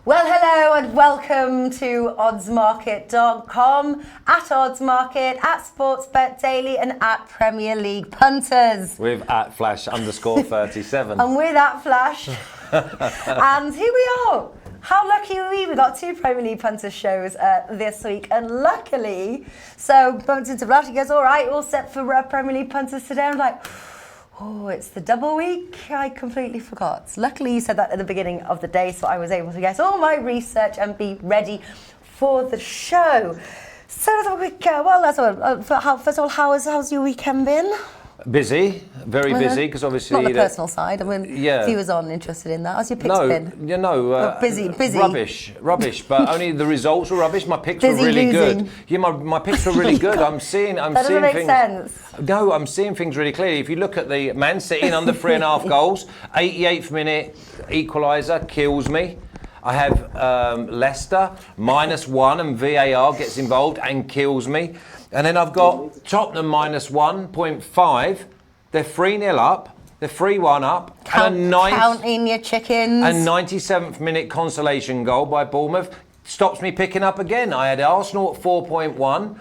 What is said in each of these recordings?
Well, hello and welcome to oddsmarket.com, at oddsmarket, at sportsbet daily and at Premier League punters. With at @flash_37. And with at Flash. And here we are. How lucky are we? We got 2 Premier League punters shows this week, and luckily, so bumped into Flash. He goes, all right, all set for Premier League punters today. I'm like, oh, it's the double week. I completely forgot. Luckily, you said that at the beginning of the day, so I was able to get all my research and be ready for the show. So let's have a quick, first of all, how's your weekend been? Busy, very busy, because obviously... Not the personal side, I mean, viewers aren't interested in that. How's your picks been? Busy. Rubbish, but only the results were rubbish. My picks were really good. Yeah, my picks were really good. I'm seeing that doesn't make things... sense. No, I'm seeing things really clearly. If you look at the Man City in under 3.5 goals, 88th minute equaliser kills me. I have Leicester, -1, and VAR gets involved and kills me. And then I've got Tottenham -1.5. They're 3-0 up. They're 3-1 up. Counting your chickens. And 97th minute consolation goal by Bournemouth stops me picking up again. I had Arsenal at 4.1.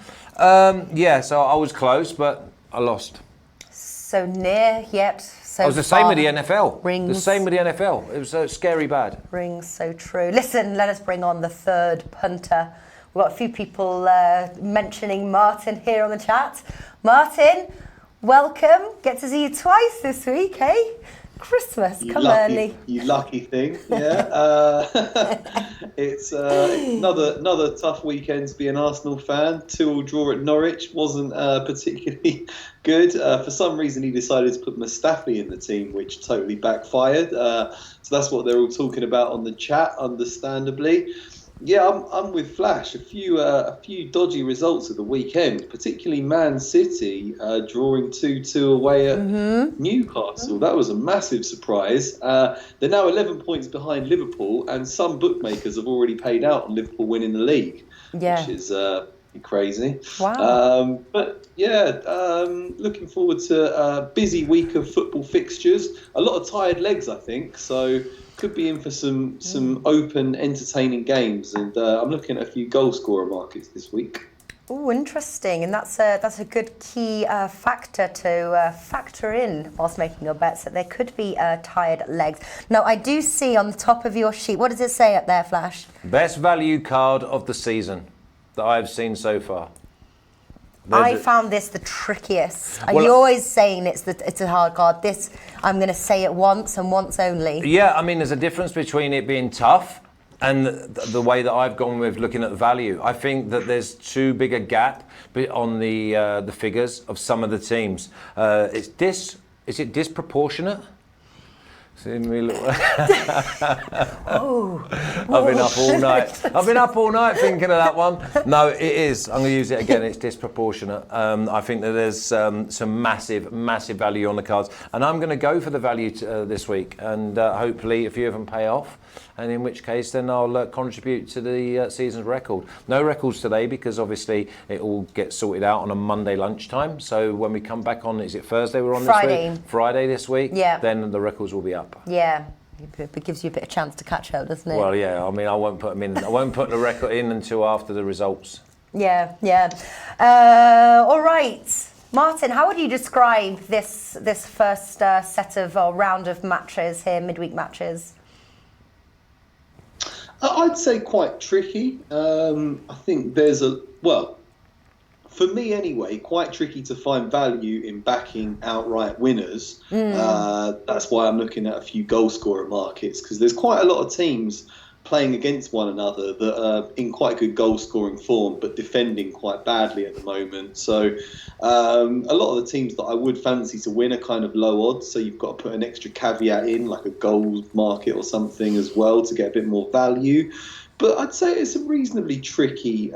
So I was close, but I lost. So near, yet so I was the same with the NFL. Rings. The same with the NFL. It was scary bad. Rings so true. Listen, let us bring on the third punter. We've got a few people mentioning Martin here on the chat. Martin, welcome. Get to see you twice this week, eh? Christmas, come early. You lucky thing, yeah. It's another tough weekend to be an Arsenal fan. 2-2 draw at Norwich wasn't particularly good. For some reason, he decided to put Mustafi in the team, which totally backfired. So that's what they're all talking about on the chat, understandably. Yeah, I'm with Flash. A few dodgy results at the weekend, particularly Man City drawing 2-2 away at Newcastle. That was a massive surprise. They're now 11 points behind Liverpool, and some bookmakers have already paid out on Liverpool winning the league, which is crazy. Wow. Looking forward to a busy week of football fixtures. A lot of tired legs, I think. So could be in for some open, entertaining games, and I'm looking at a few goal scorer markets this week. Oh, interesting, and that's a good key factor to factor in whilst making your bets, that there could be tired legs. Now, I do see on the top of your sheet, what does it say up there, Flash? Best value card of the season that I've seen so far. I found this the trickiest. You're always saying it's a hard card. This, I'm going to say it once and once only. Yeah, I mean, there's a difference between it being tough and the way that I've gone with looking at the value. I think that there's too big a gap on the figures of some of the teams. Is it disproportionate? I've been up all night. I've been up all night thinking of that one. No, it is. I'm going to use it again. It's disproportionate. I think that there's some massive value on the cards. And I'm going to go for the value this week. And hopefully a few of them pay off. And in which case, then I'll contribute to the season's record. No records today because obviously it all gets sorted out on a Monday lunchtime. So when we come back on, is it Thursday we're on Friday. this week? Friday this week? Yeah. Then the records will be up. Yeah. It gives you a bit of chance to catch up, doesn't it? Well, yeah. I mean, I won't put them in. I won't put the record in until after the results. Yeah. All right. Martin, how would you describe this first set of round of matches here, midweek matches? I'd say quite tricky. I think there's for me anyway, quite tricky to find value in backing outright winners. That's why I'm looking at a few goal scorer markets, because there's quite a lot of teams playing against one another that are in quite good goal scoring form but defending quite badly at the moment. So a lot of the teams that I would fancy to win are kind of low odds, so you've got to put an extra caveat in, like a goal market or something as well, to get a bit more value. But I'd say it's a reasonably tricky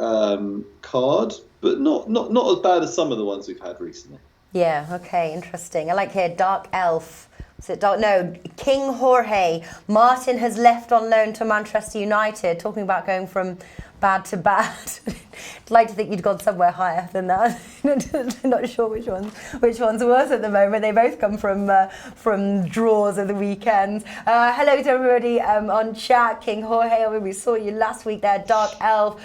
card, but not as bad as some of the ones we've had recently. Yeah, okay, interesting. I like here Dark Elf Is it no, King Jorge. Martin has left on loan to Manchester United. Talking about going from bad to bad. I'd like to think you'd gone somewhere higher than that. Not sure which one's worse at the moment. They both come from draws of the weekend. Hello to everybody on chat. King Jorge, we saw you last week there. Dark Elf.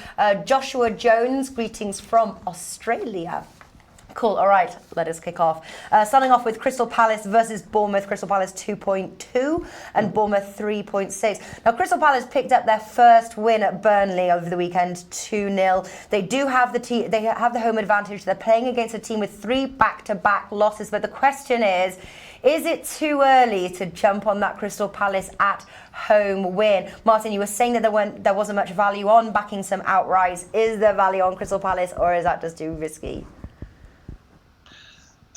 Joshua Jones, greetings from Australia. Cool. All right, let us kick off. Starting off with Crystal Palace versus Bournemouth. Crystal Palace 2.2 and Bournemouth 3.6. Now, Crystal Palace picked up their first win at Burnley over the weekend, 2-0. They do have they have the home advantage. They're playing against a team with 3 back-to-back losses. But the question is it too early to jump on that Crystal Palace at home win? Martin, you were saying that there wasn't much value on backing some outrights. Is there value on Crystal Palace, or is that just too risky?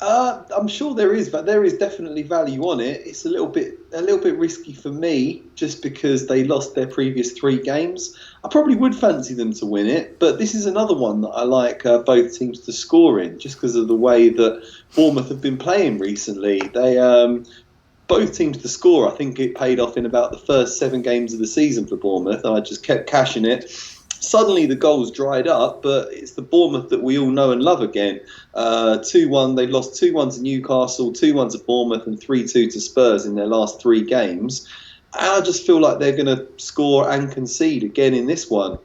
I'm sure there is, but there is definitely value on it. It's a little bit risky for me, just because they lost their previous 3 games. I probably would fancy them to win it, but this is another one that I like both teams to score in, just because of the way that Bournemouth have been playing recently. They both teams to score. I think it paid off in about the first 7 games of the season for Bournemouth, and I just kept cashing it. Suddenly the goals dried up, but it's the Bournemouth that we all know and love again. 2-1, they've lost 2-1 to Newcastle, 2-1 to Bournemouth and 3-2 to Spurs in their last 3 games. And I just feel like they're going to score and concede again in this one.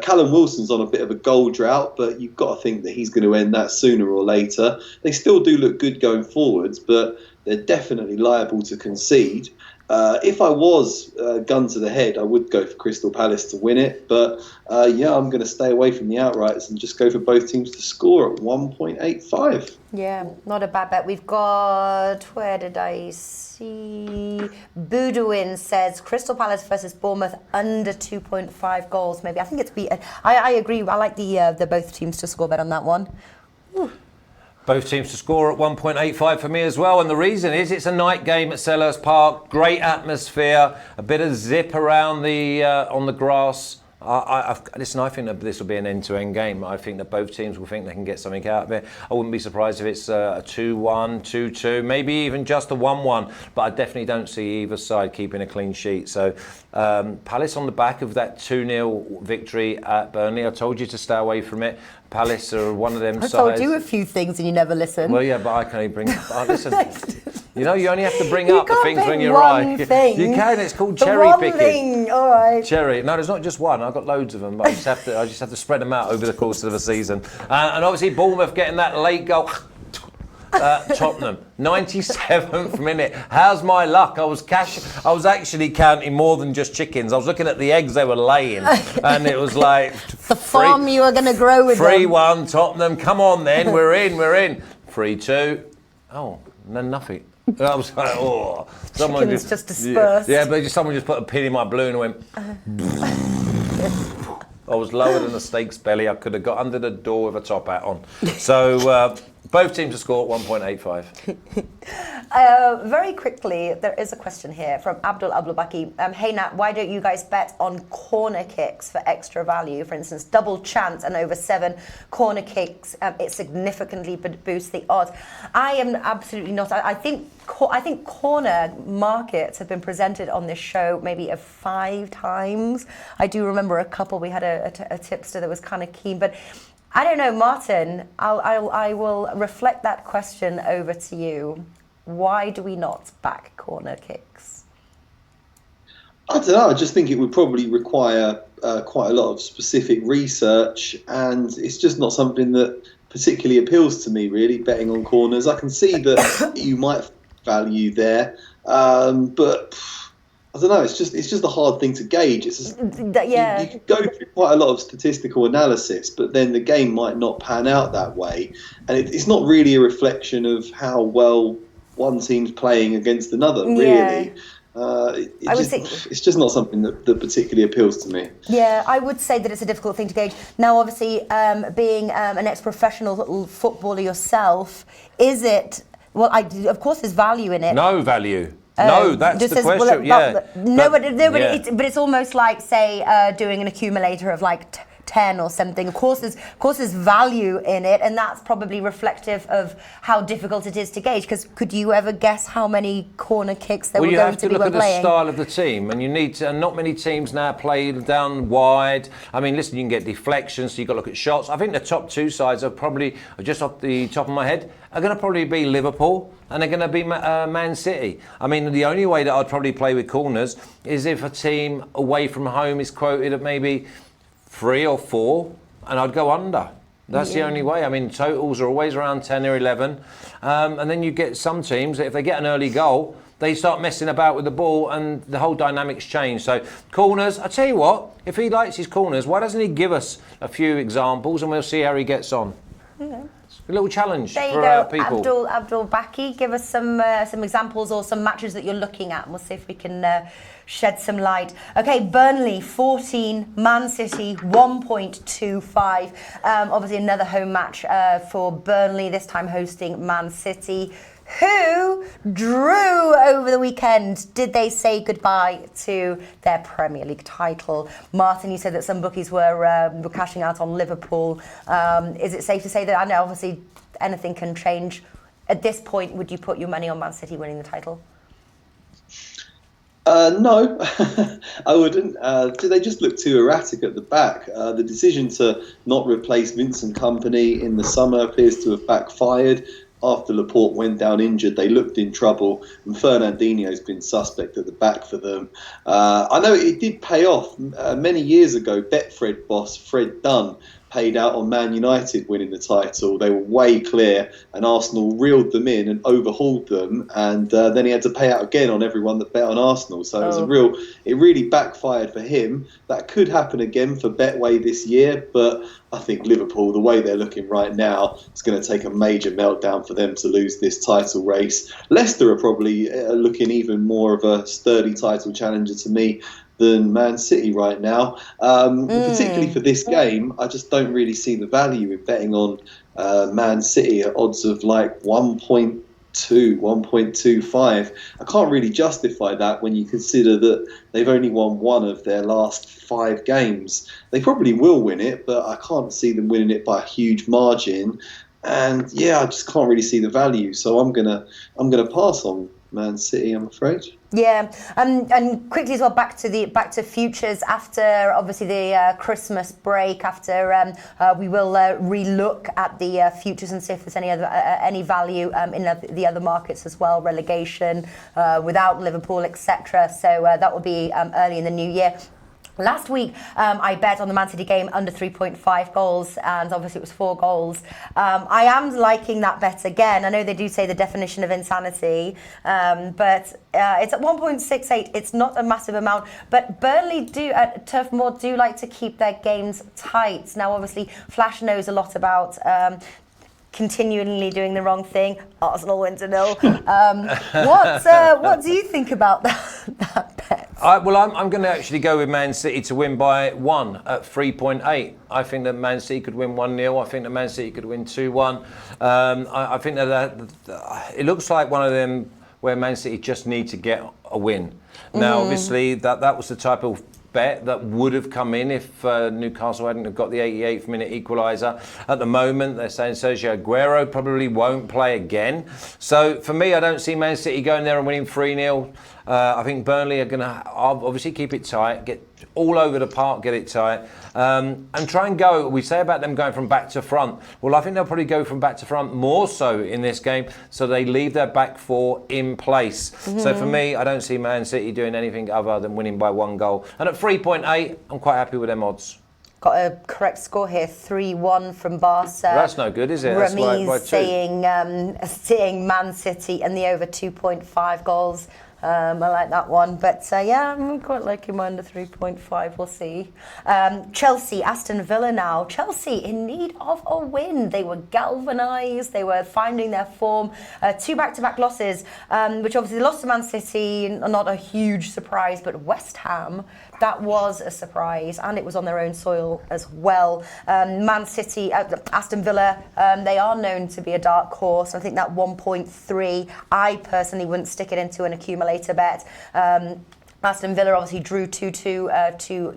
Callum Wilson's on a bit of a goal drought, but you've got to think that he's going to end that sooner or later. They still do look good going forwards, but they're definitely liable to concede. If I was gun to the head, I would go for Crystal Palace to win it. But I'm going to stay away from the outrights and just go for both teams to score at 1.85. Yeah, not a bad bet. We've got, where did I see? Boudouin says Crystal Palace versus Bournemouth under 2.5 goals. Maybe I think it's I agree. I like the both teams to score bet on that one. Whew. Both teams to score at 1.85 for me as well. And the reason is it's a night game at Selhurst Park. Great atmosphere, a bit of zip around the on the grass. Listen, I think that this will be an end-to-end game. I think that both teams will think they can get something out of it. I wouldn't be surprised if it's a 2-1, 2-2, maybe even just a 1-1. But I definitely don't see either side keeping a clean sheet. So Palace on the back of that 2-0 victory at Burnley. I told you to stay away from it. Palace are one of them sides. I told you a few things and you never listen. Well, yeah, but I can only bring... listen, you know, you only have to bring up the things when you're right. Thing. You can. It's called cherry picking. Thing. All right. Cherry. No, there's not just one. I've got loads of them. But I just have to spread them out over the course of the season. And obviously, Bournemouth getting that late goal. Tottenham, 97th minute. How's my luck? I was actually counting more than just chickens. I was looking at the eggs they were laying, and it was like the farm you were going to grow with 3-1 Tottenham. Come on, then we're in. 3-2. Oh, no, nothing. I was like, oh, someone just dispersed. Yeah, but someone just put a pin in my balloon and went. I was lower than a snake's belly. I could have got under the door with a top hat on. So. Both teams to score at 1.85. Very quickly, there is a question here from Abdul Ablubaki. Hey Nat, why don't you guys bet on corner kicks for extra value? For instance, double chance and over 7 corner kicks. It significantly boosts the odds. I am absolutely not. I think corner markets have been presented on this show maybe 5 times. I do remember a couple. We had a tipster that was kind of keen, but. I don't know, Martin, I will reflect that question over to you. Why do we not back corner kicks? I don't know. I just think it would probably require quite a lot of specific research, and it's just not something that particularly appeals to me, really, betting on corners. I can see that you might value there, but... I don't know. It's just a hard thing to gauge. It's just, you could go through quite a lot of statistical analysis, but then the game might not pan out that way, and it's not really a reflection of how well one team's playing against another. Really, it's just not something that particularly appeals to me. Yeah, I would say that it's a difficult thing to gauge. Now, obviously, being an ex-professional footballer yourself, is it? Well, of course, there's value in it. No value. No, that's the question. But it's almost like, say, doing an accumulator of like 10 or something. Of course, there's value in it, and that's probably reflective of how difficult it is to gauge. Because could you ever guess how many corner kicks there were going to be when playing? Well, you have to look at the style of the team, and you need to. And not many teams now play down wide. I mean, listen, you can get deflections, so you've got to look at shots. I think the top two sides are probably, just off the top of my head, are going to probably be Liverpool and they're going to be Man City. I mean, the only way that I'd probably play with corners is if a team away from home is quoted at maybe 3 or 4, and I'd go under. That's the only way. I mean, totals are always around 10 or 11. And then you get some teams that if they get an early goal, they start messing about with the ball and the whole dynamics change. So corners, I tell you what, if he likes his corners, why doesn't he give us a few examples and we'll see how he gets on. Okay. A little challenge there you for go. people. Abdul Baki, give us some examples or some matches that you're looking at, and we'll see if we can shed some light. Okay, Burnley 14, Man City 1.25. Obviously another home match for Burnley, this time hosting Man City, who drew over the weekend. Did they say goodbye to their Premier League title? Martin, you said that some bookies were cashing out on Liverpool. Is it safe to say that, I know obviously anything can change, at this point would you put your money on Man City winning the title? No, I wouldn't. They just look too erratic at the back. The decision to not replace Vincent Kompany in the summer appears to have backfired. After Laporte went down injured, they looked in trouble, and Fernandinho's been suspect at the back for them. I know it did pay off. Many years ago, Betfred boss Fred Dunn paid out on Man United winning the title. They were way clear, and Arsenal reeled them in and overhauled them, and then he had to pay out again on everyone that bet on Arsenal. So it was it really backfired for him. That could happen again for Betway this year, but I think Liverpool, the way they're looking right now, it's going to take a major meltdown for them to lose this title race. Leicester are probably looking even more of a sturdy title challenger to me than Man City right now. Particularly for this game, I just don't really see the value in betting on Man City at odds of like 1.2, 1.25. I can't really justify that when you consider that they've only won one of their last 5 games. They probably will win it, but I can't see them winning it by a huge margin. And yeah, I just can't really see the value. So I'm gonna pass on Man City, I'm afraid. Yeah, and quickly as well, back to futures after obviously the Christmas break. After we will relook at the futures and see if there's any value in the other markets as well. Relegation without Liverpool, etc. So that will be early in the new year. Last week, I bet on the Man City game under 3.5 goals, and obviously it was 4 goals. I am liking that bet again. I know they do say the definition of insanity, but it's at 1.68. It's not a massive amount, but Burnley at Turf Moor do like to keep their games tight. Now, obviously, Flash knows a lot about continually doing the wrong thing. Arsenal win to 0. What do you think about that bet? I'm going to actually go with Man City to win by 1 at 3.8. I think that Man City could win 1-0. I think that Man City could win 2-1. I think that it looks like one of them where Man City just need to get a win. Now, obviously, that was the type of bet that would have come in if Newcastle hadn't have got the 88th minute equaliser. At the moment, they're saying Sergio Aguero probably won't play again. So for me, I don't see Man City going there and winning 3-0. I think Burnley are going to obviously keep it tight, get all over the park, get it tight, and try and go. We say about them going from back to front. Well, I think they'll probably go from back to front more so in this game, so they leave their back 4 in place. So for me, I don't see Man City doing anything other than winning by 1 goal. And at 3.8, I'm quite happy with them odds. Got a correct score here, 3-1 from Barca. Well, that's no good, is it? That's Ramiz saying Man City and the over 2.5 goals. I like that one, but yeah, I'm quite liking my under 3.5. We'll see. Chelsea, Aston Villa now. Chelsea in need of a win. They were galvanised. They were finding their form. 2 back-to-back losses, which obviously they lost to Man City, not a huge surprise, but West Ham, that was a surprise, and it was on their own soil as well. Man City, Aston Villa, they are known to be a dark horse. I think that 1.3, I personally wouldn't stick it into an accumulator bet. Aston Villa obviously drew 2-2 to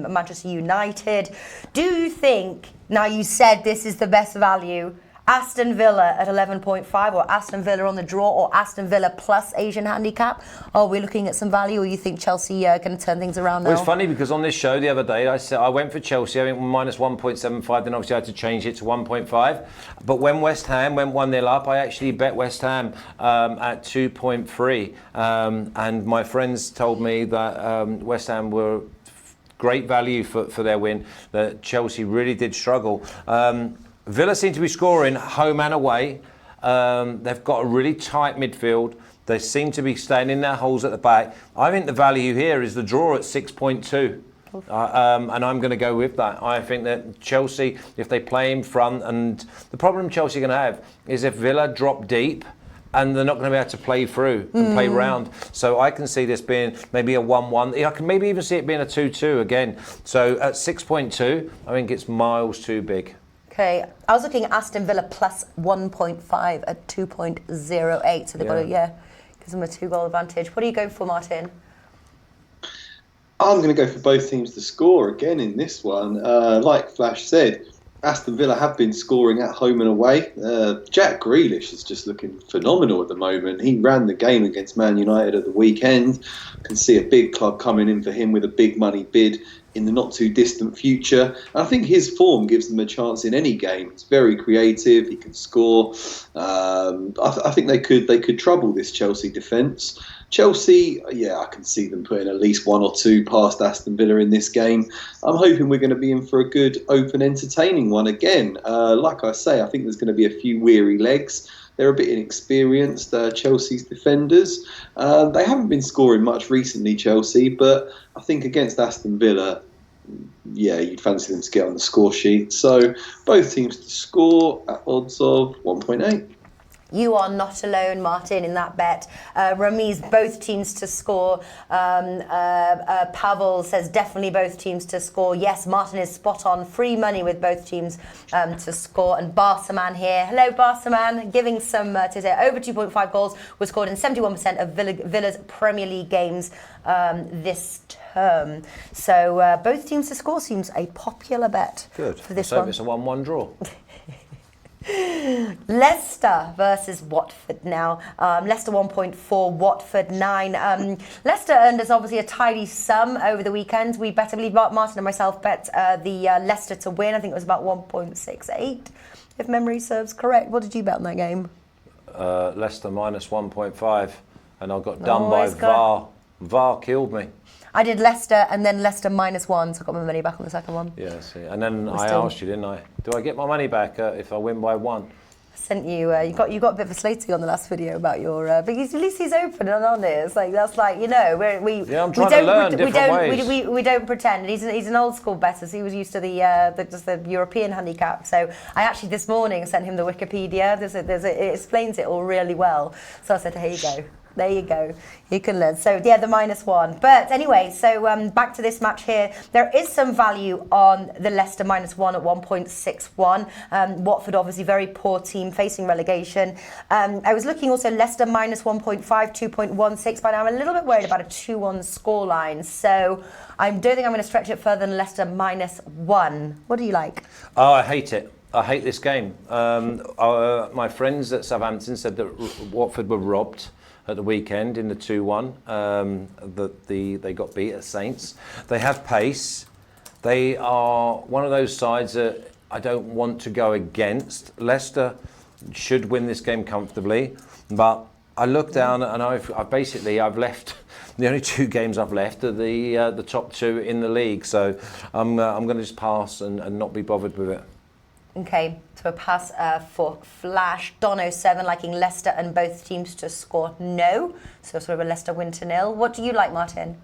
Manchester United. Do you think, now you said this is the best value, Aston Villa at 11.5 or Aston Villa on the draw or Aston Villa plus Asian handicap? Are we looking at some value, or you think Chelsea are going to turn things around now? Well, it's funny because on this show the other day I went for Chelsea, I think minus 1.75, then obviously I had to change it to 1.5. But when West Ham went 1-0 up, I actually bet West Ham at 2.3. And my friends told me that West Ham were great value for their win, that Chelsea really did struggle. Villa seem to be scoring home and away. They've got a really tight midfield. They seem to be staying in their holes at the back. I think the value here is the draw at 6.2. And I'm going to go with that. I think that Chelsea, if they play in front, and the problem Chelsea are going to have is if Villa drop deep, and they're not going to be able to play through and play round. So I can see this being maybe a 1-1. I can maybe even see it being a 2-2 again. So at 6.2, I think it's miles too big. Okay, I was looking at Aston Villa plus 1.5 at 2.08. So they've got gives them a 2-goal advantage. What are you going for, Martin? I'm going to go for both teams to score again in this one. Like Flash said, Aston Villa have been scoring at home and away. Jack Grealish is just looking phenomenal at the moment. He ran the game against Man United at the weekend. Can see a big club coming in for him with a big money bid in the not too distant future. And I think his form gives them a chance in any game. He's very creative. He can score. I think they could trouble this Chelsea defence. Chelsea, I can see them putting at least 1 or 2 past Aston Villa in this game. I'm hoping we're going to be in for a good, open, entertaining one again. Like I say, I think there's going to be a few weary legs. They're a bit inexperienced, Chelsea's defenders. They haven't been scoring much recently, Chelsea, but I think against Aston Villa, you'd fancy them to get on the score sheet. So both teams to score at odds of 1.8. You are not alone, Martin, in that bet. Ramiz, both teams to score. Pavel says definitely both teams to score. Yes, Martin is spot on. Free money with both teams to score. And Barsaman here. Hello, Barsaman. Giving some to say over 2.5 goals was scored in 71% of Villa's Premier League games this term. So both teams to score seems a popular bet. Good. For this so one. It's a 1-1 draw. Leicester versus Watford now. Leicester 1.4, Watford 9. Leicester earned us obviously a tidy sum over the weekend. We bet, I believe Martin and myself bet the Leicester to win. I think it was about 1.68, if memory serves correct. What did you bet on that game? Leicester minus 1.5, and I got done by VAR. VAR killed me. I did Leicester and then Leicester -1, so I got my money back on the second one. Yeah, see. And then I asked you, didn't I? Do I get my money back if I win by 1? I sent you. You got a bit of a slating on the last video about your. But at least he's open and honest. Like that's like I'm trying to learn different ways. We don't pretend. He's an old school better. So he was used to the European handicap. So I actually this morning sent him the Wikipedia. It explains it all really well. So I said, here you go. There you go. You can learn. So, the -1. But anyway, so back to this match here. There is some value on the Leicester -1 at 1.61. Watford, obviously, very poor team facing relegation. I was looking also Leicester -1.5, 2.16. But I'm a little bit worried about a 2-1 scoreline. So, I don't think I'm going to stretch it further than Leicester -1. What do you like? Oh, I hate it. I hate this game. My friends at Southampton said that Watford were robbed at the weekend in the 2-1, they got beat at Saints. They have pace. They are one of those sides that I don't want to go against. Leicester should win this game comfortably, but I look down and I've left. The only 2 games I've left are the top 2 in the league, so I'm going to just pass and not be bothered with it. Okay, so a pass for Flash. Dono7 liking Leicester and both teams to score no. So sort of a Leicester win to 0. What do you like, Martin?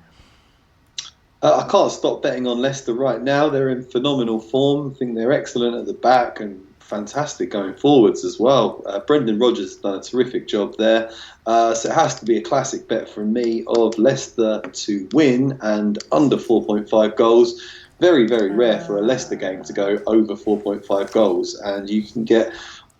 I can't stop betting on Leicester right now. They're in phenomenal form. I think they're excellent at the back and fantastic going forwards as well. Brendan Rodgers has done a terrific job there. So it has to be a classic bet from me of Leicester to win and under 4.5 goals. Very, very rare for a Leicester game to go over 4.5 goals, and you can get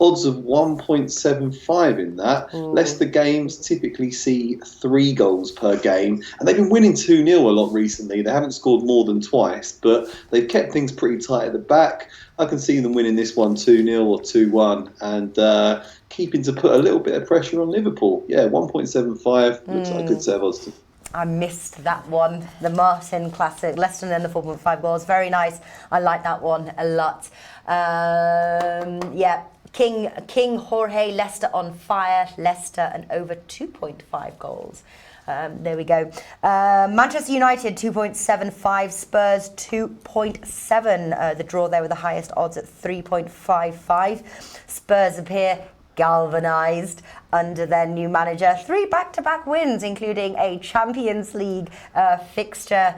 odds of 1.75 in that. Leicester games typically see 3 goals per game, and they've been winning 2-0 a lot recently. They haven't scored more than twice, but they've kept things pretty tight at the back. I can see them winning this one 2-0 or 2-1, and keeping to put a little bit of pressure on Liverpool. Yeah, 1.75 looks like a good set of odds to. I missed that one, the Martin classic, Leicester and then the 4.5 goals. Very nice. I like that one a lot. Yeah, King Jorge, Leicester on fire. Leicester and over 2.5 goals. There we go. Manchester United 2.75, Spurs 2.7. The draw there with the highest odds at 3.55. Spurs appear galvanised under their new manager. 3 back-to-back wins, including a Champions League fixture.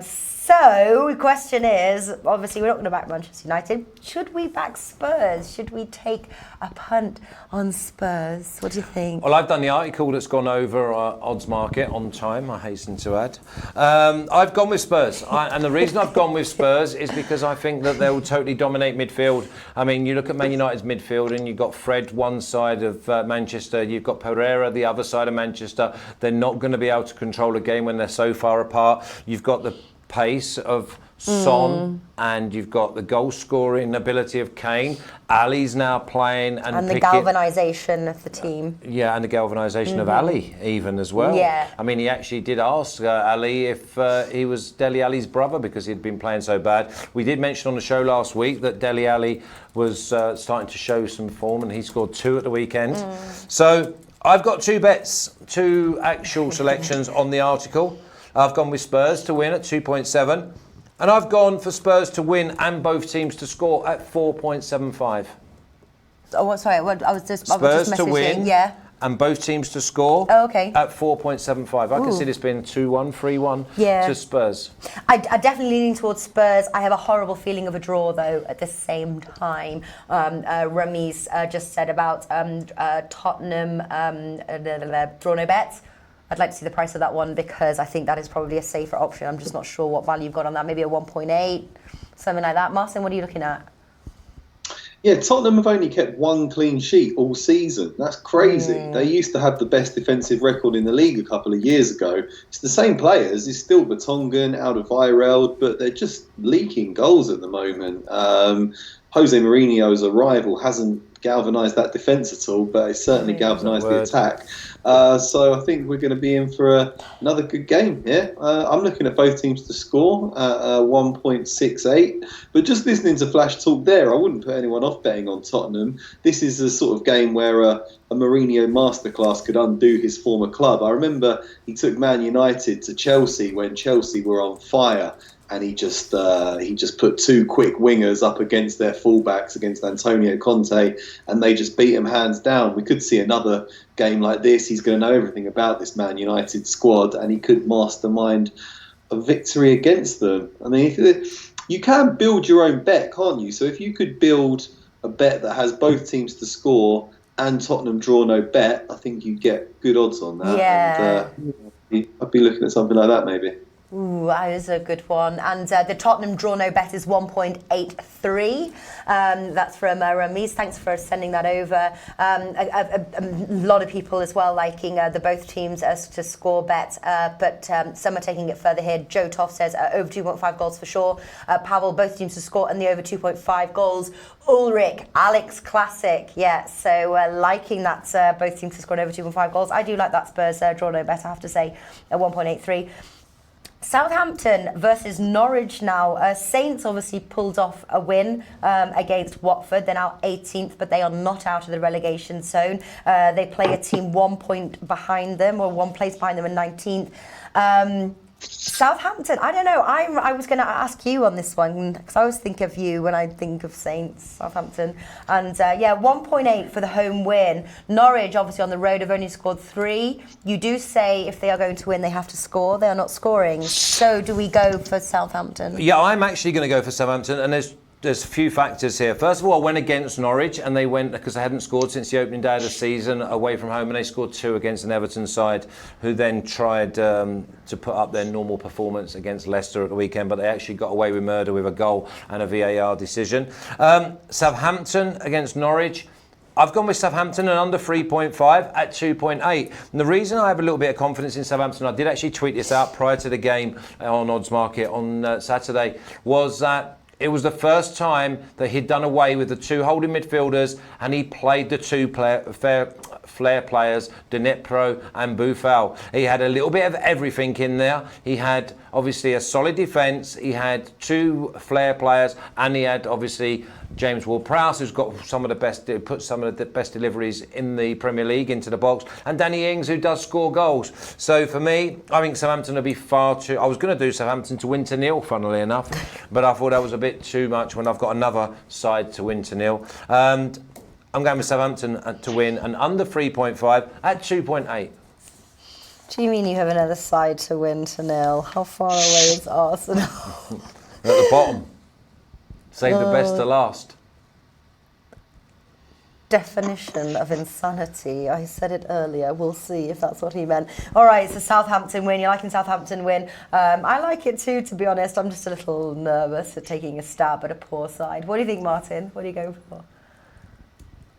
So the question is, obviously we're not going to back Manchester United. Should we back Spurs? Should we take a punt on Spurs? What do you think? Well, I've done the article that's gone over odds market on time, I hasten to add. I've gone with Spurs. And the reason I've gone with Spurs is because I think that they'll totally dominate midfield. I mean, you look at Man United's midfield and you've got Fred one side of Manchester, you've got Pereira the other side of Manchester. They're not going to be able to control a game when they're so far apart. You've got the pace of Son, and you've got the goal scoring ability of Kane. Ali's now playing, and the galvanisation of the team. Yeah, and the galvanisation of Ali even as well. Yeah. I mean, he actually did ask Ali if he was Dele Alli's brother because he'd been playing so bad. We did mention on the show last week that Dele Alli was starting to show some form, and he scored 2 at the weekend. So I've got 2 bets, 2 actual selections on the article. I've gone with Spurs to win at 2.7. And I've gone for Spurs to win and both teams to score at 4.75. Oh, sorry. I was just Spurs to win, yeah, and both teams to score. Oh, okay. At 4.75. I can see this being 2-1, 3-1 to Spurs. I definitely leaning towards Spurs. I have a horrible feeling of a draw, though, at the same time. Rami's just said about Tottenham, draw no bets. I'd like to see the price of that one because I think that is probably a safer option. I'm just not sure what value you've got on that. Maybe a 1.8, something like that. Martin, what are you looking at? Yeah, Tottenham have only kept 1 clean sheet all season. That's crazy. They used to have the best defensive record in the league a couple of years ago. It's the same players. It's still Vertonghen, Alderweireld, but they're just leaking goals at the moment. Jose Mourinho's arrival hasn't galvanised that defence at all, but it's certainly galvanised the attack. So I think we're going to be in for another good game here. I'm looking at both teams to score at 1.68. But just listening to Flash talk there, I wouldn't put anyone off betting on Tottenham. This is a sort of game where a Mourinho masterclass could undo his former club. I remember he took Man United to Chelsea when Chelsea were on fire. And he just put 2 quick wingers up against their fullbacks against Antonio Conte, and they just beat him hands down. We could see another game like this. He's going to know everything about this Man United squad, and he could mastermind a victory against them. I mean, you can build your own bet, can't you? So if you could build a bet that has both teams to score and Tottenham draw no bet, I think you'd get good odds on that. Yeah. And, I'd be looking at something like that maybe. Ooh, that is a good one. And the Tottenham draw no bet is 1.83. That's from Ramiz. Thanks for sending that over. A lot of people as well liking the both teams as to score bet, but some are taking it further here. Joe Toff says over 2.5 goals for sure. Pavel, both teams to score and the over 2.5 goals. Ulrich, Alex Classic. Yeah, so liking that both teams to score over 2.5 goals. I do like that Spurs draw no bet, I have to say, at 1.83. Southampton versus Norwich now. Saints obviously pulled off a win against Watford. They're now 18th, but they are not out of the relegation zone. They play a team 1 point behind them, or 1 place behind them in 19th. Southampton, I don't know. I was going to ask you on this one because I always think of you when I think of Saints, Southampton. And 1.8 for the home win. Norwich, obviously on the road, have only scored 3. You do say if they are going to win, they have to score. They are not scoring. So do we go for Southampton? Yeah, I'm actually going to go for Southampton. And there's a few factors here. First of all, I went against Norwich, and they went because they hadn't scored since the opening day of the season away from home, and they scored 2 against an Everton side who then tried to put up their normal performance against Leicester at the weekend, but they actually got away with murder with a goal and a VAR decision. Southampton against Norwich. I've gone with Southampton and under 3.5 at 2.8. And the reason I have a little bit of confidence in Southampton, I did actually tweet this out prior to the game on Odds Market on Saturday, was that it was the first time that he'd done away with the two holding midfielders and he played the two flair players, Dnipro and Boufal. He had a little bit of everything in there. He had obviously a solid defence, he had two flair players, and he had obviously James Ward-Prowse, who's got some of the best deliveries in the Premier League into the box, and Danny Ings, who does score goals. So for me, I think Southampton will be far too... I was going to do Southampton to win to nil, funnily enough, but I thought that was a bit too much when I've got another side to win to nil. And I'm going with Southampton to win and under 3.5 at 2.8. Do you mean you have another side to win to nil? How far away is Arsenal? At the bottom. Save the best to last. Definition of insanity. I said it earlier. We'll see if that's what he meant. All right, it's a Southampton win. You're liking Southampton win. I like it too, to be honest. I'm just a little nervous at taking a stab at a poor side. What do you think, Martin? What are you going for?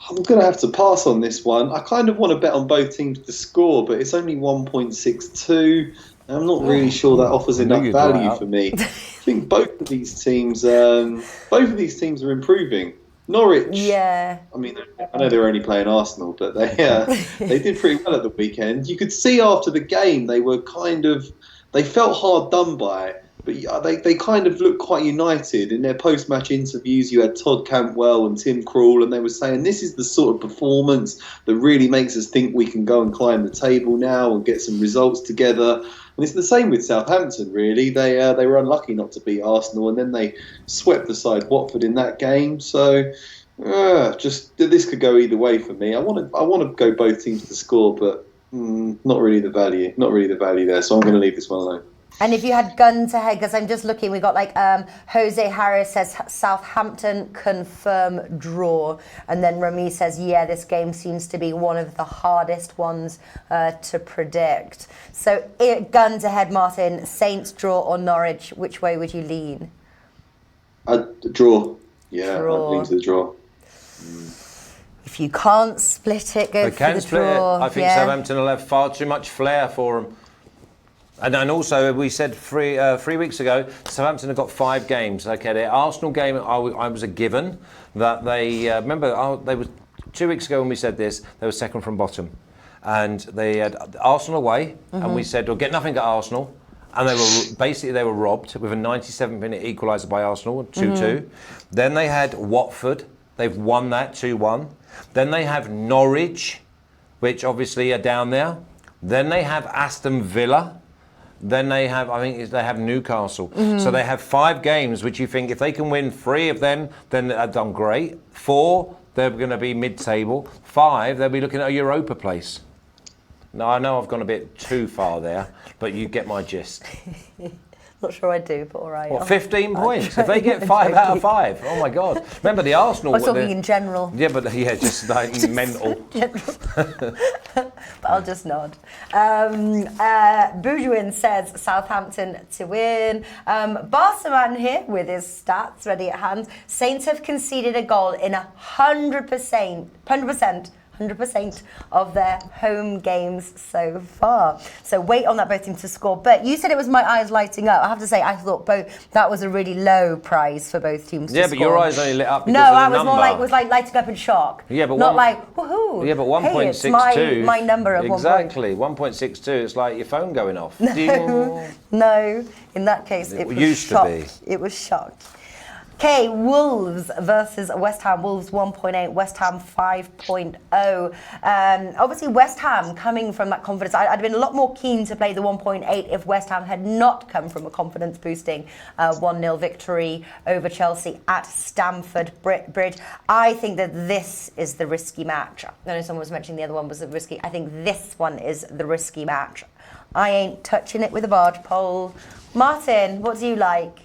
I'm going to have to pass on this one. I kind of want to bet on both teams to score, but it's only 1.62. I'm not really sure that offers enough value for me. I think both of these teams are improving. Norwich, yeah. I mean, I know they're only playing Arsenal, but they did pretty well at the weekend. You could see after the game they felt hard done by, but they kind of looked quite united. In their post-match interviews, you had Todd Cantwell and Tim Krul, and they were saying this is the sort of performance that really makes us think we can go and climb the table now and get some results together. And it's the same with Southampton, really. They were unlucky not to beat Arsenal, and then they swept the side Watford in that game. So, just this could go either way for me. I want to go both teams to score, but not really the value. Not really the value there. So I'm going to leave this one alone. And if you had gun to head, because I'm just looking, we got Jose Harris says Southampton confirm draw. And then Rami says, yeah, this game seems to be one of the hardest ones to predict. So gun to head, Martin, Saints draw or Norwich, which way would you lean? Draw. Yeah, Draw. I'd lean to the draw. If you can't split it, go for the draw. I think Southampton will have far too much flair for them. And also, we said 3 weeks ago, Southampton have got 5 games. Okay, their Arsenal game, I was a given that they remember they was 2 weeks ago when we said this. They were second from bottom, and they had Arsenal away, and we said, "We'll get nothing at Arsenal." And they were robbed with a 97th-minute equaliser by Arsenal, 2-2. Then they had Watford. They've won that 2-1. Then they have Norwich, which obviously are down there. Then they have Aston Villa. Then they have, they have Newcastle. So they have 5 games, which you think if they can win 3 of them, then they've done great. 4, they're going to be mid-table. 5, they'll be looking at a Europa place. Now, I know I've gone a bit too far there, but you get my gist. Not sure I do, but all right. What, 15 points? If they get 5 out of 5, oh my God. Remember the Arsenal... I was talking in general. Yeah, but just like just mental. But I'll just nod. Bourgeois says Southampton to win. Barcelona here with his stats ready at hand. Saints have conceded a goal in 100% of their home games so far. So wait on that both teams to score. But you said it was my eyes lighting up. I have to say, I thought that was a really low prize for both teams to score. Yeah, but your eyes only lit up because no, of the I was number. more like lighting up in shock. Yeah, but not like woohoo. Yeah, but 1.62. Hey, it's my number of exactly 1.62. It's like your phone going off. No, in that case, it was used shock. to be. It was shocked. Okay, Wolves versus West Ham. Wolves 1.8, West Ham 5.0. Obviously, West Ham coming from that confidence. I'd been a lot more keen to play the 1.8 if West Ham had not come from a confidence-boosting 1-0 victory over Chelsea at Stamford Bridge. I think that this is the risky match. I know someone was mentioning the other one was the risky. I think this one is the risky match. I ain't touching it with a barge pole. Martin, what do you like?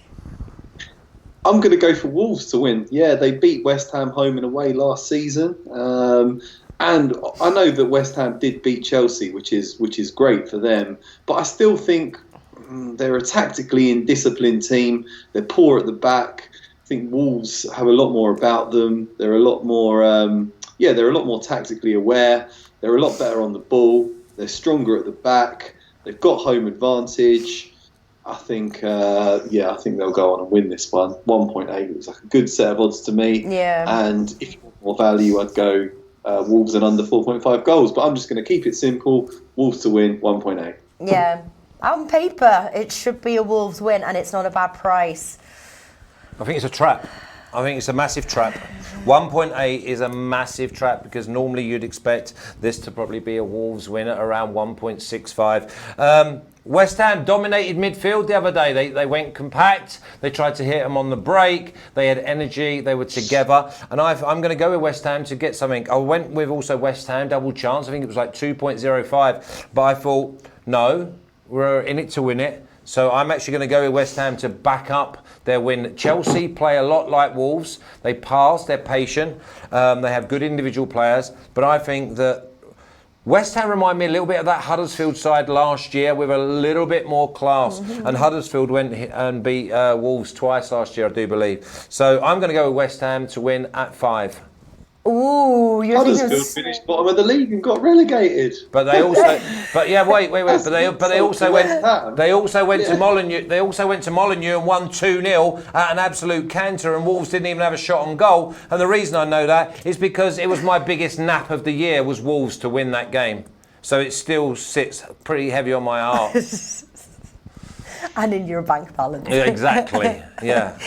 I'm going to go for Wolves to win. Yeah, they beat West Ham home and away last season. And I know that West Ham did beat Chelsea, which is great for them. But I still think they're a tactically indisciplined team. They're poor at the back. I think Wolves have a lot more about them. They're a lot more yeah, they're a lot more tactically aware. They're a lot better on the ball. They're stronger at the back. They've got home advantage. I think, I think they'll go on and win this one. 1.8 was like a good set of odds to me. Yeah. And if you want more value, I'd go Wolves and under 4.5 goals. But I'm just going to keep it simple. Wolves to win, 1.8. Yeah. On paper, it should be a Wolves win, and it's not a bad price. I think it's a trap. I think it's a massive trap. 1.8 is a massive trap because normally you'd expect this to probably be a Wolves win at around 1.65. West Ham dominated midfield the other day. They went compact. They tried to hit them on the break. They had energy. They were together. And I'm going to go with West Ham to get something. I went with also West Ham double chance. I think it was like 2.05. But I thought, no, we're in it to win it. So I'm actually going to go with West Ham to back up their win. Chelsea play a lot like Wolves. They pass, they're patient. They have good individual players. But I think that West Ham remind me a little bit of that Huddersfield side last year with a little bit more class. Mm-hmm. And Huddersfield went and beat Wolves twice last year, I do believe. So I'm going to go with West Ham to win at 5. Ooh, you're Huddersfield finished bottom of the league and got relegated. But they also, wait. But they also went to Molineux. They also went to Molineux and won 2-0 at an absolute canter, and Wolves didn't even have a shot on goal. And the reason I know that is because it was my biggest nap of the year was Wolves to win that game. So it still sits pretty heavy on my heart. And in your bank balance. Yeah, exactly. Yeah.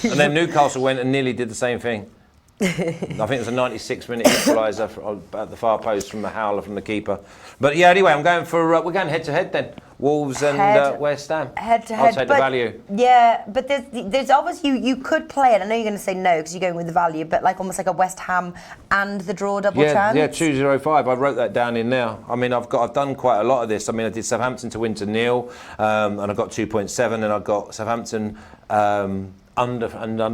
And then Newcastle went and nearly did the same thing. I think it was a 96-minute equaliser at the far post from the howler from the keeper. But yeah, anyway, I'm going for we're going head to head then. Wolves and West Ham. Head to head. I'll take the value. Yeah, but there's obviously you could play it. I know you're going to say no because you're going with the value, but like almost like a West Ham and the draw double chance. Yeah, 2.05. I wrote that down in now. I mean, I've done quite a lot of this. I mean, I did Southampton to win to 0, and I got 2.7, and I got Southampton. Under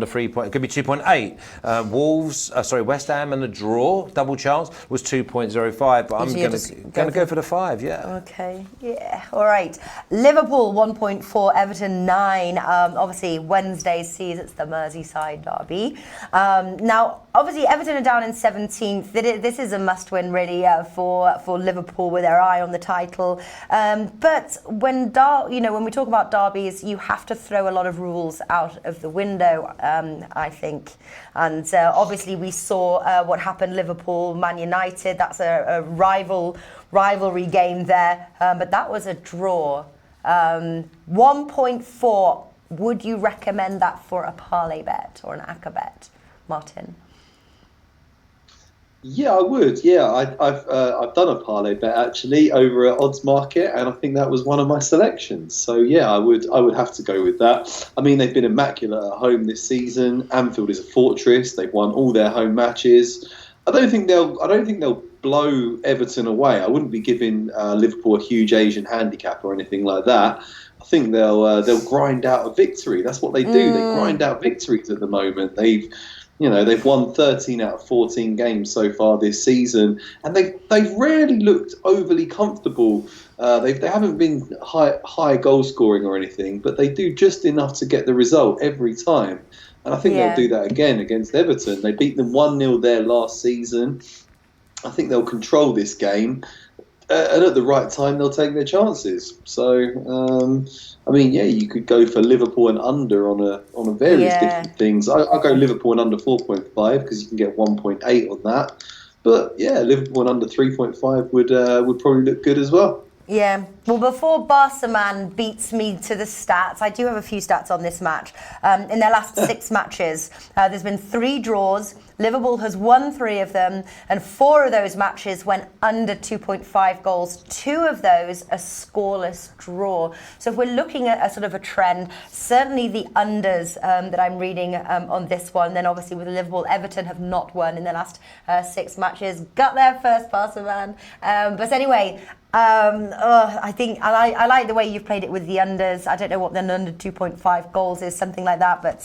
3 point, it could be 2.8. West Ham and the draw double chance was 2.05. But I'm going to go for the 5. Yeah. Okay. Yeah. All right. Liverpool 1.4, Everton 9. Obviously Wednesday sees it's the Merseyside derby. Now, obviously Everton are down in 17th. This is a must-win really for Liverpool with their eye on the title. But when we talk about derbies, you have to throw a lot of rules out of the window, I think. And obviously we saw what happened Liverpool, Man United. That's a rivalry game there. But that was a draw. 1.4. Would you recommend that for a parlay bet or an ACCA bet, Martin? Yeah, I would. Yeah, I've done a parlay bet actually over at Odds Market, and I think that was one of my selections. So yeah, I would have to go with that. I mean, they've been immaculate at home this season. Anfield is a fortress. They've won all their home matches. I don't think they'll blow Everton away. I wouldn't be giving Liverpool a huge Asian handicap or anything like that. I think they'll grind out a victory. That's what they do. They grind out victories at the moment. They've won 13 out of 14 games so far this season, and they've rarely looked overly comfortable. They haven't been high goal scoring or anything, but they do just enough to get the result every time. And I think they'll do that again against Everton. They beat them 1-0 there last season. I think they'll control this game. And at the right time, they'll take their chances. So, I mean, yeah, you could go for Liverpool and under on various different things. I'll go Liverpool and under 4.5 because you can get 1.8 on that. But yeah, Liverpool and under 3.5 would probably look good as well. Yeah. Well, before Barca man beats me to the stats, I do have a few stats on this match. In their last 6 matches, there's been 3 draws. Liverpool has won 3 of them, and 4 of those matches went under 2.5 goals. 2 of those a scoreless draw. So if we're looking at a sort of a trend, certainly the unders that I'm reading on this one, then obviously with Liverpool, Everton have not won in their last 6 matches. Got their first Barca man. But anyway, I think I like the way you've played it with the unders. I don't know what the under 2.5 goals is, something like that. But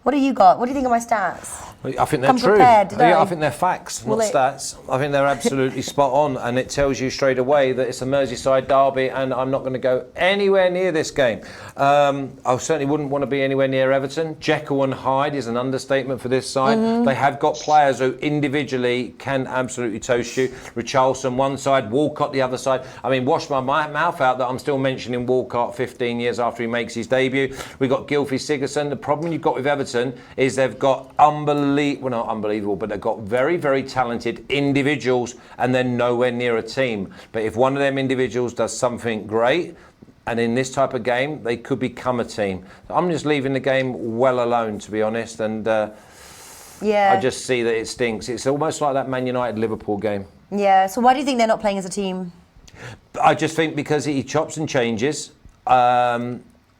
what do you got? What do you think of my stats? I think they're come true. prepared, did Yeah, I? I think they're facts, Well, not stats. I think they're absolutely spot on, and it tells you straight away that it's a Merseyside derby, and I'm not going to go anywhere near this game. I certainly wouldn't want to be anywhere near Everton. Jekyll and Hyde is an understatement for this side. They have got players who individually can absolutely toast you. Richarlison one side, Walcott the other side. I mean, wash my mouth out that I'm still mentioning Walcott 15 years after he makes his debut. We've got Gylfi Sigurdsson. The problem you've got with Everton is they've got not unbelievable, but they've got very, very talented individuals, and they're nowhere near a team. But if one of them individuals does something great, and in this type of game, they could become a team. I'm just leaving the game well alone, to be honest, and I just see that it stinks. It's almost like that Man United-Liverpool game. Yeah, so why do you think they're not playing as a team? I just think because he chops and changes.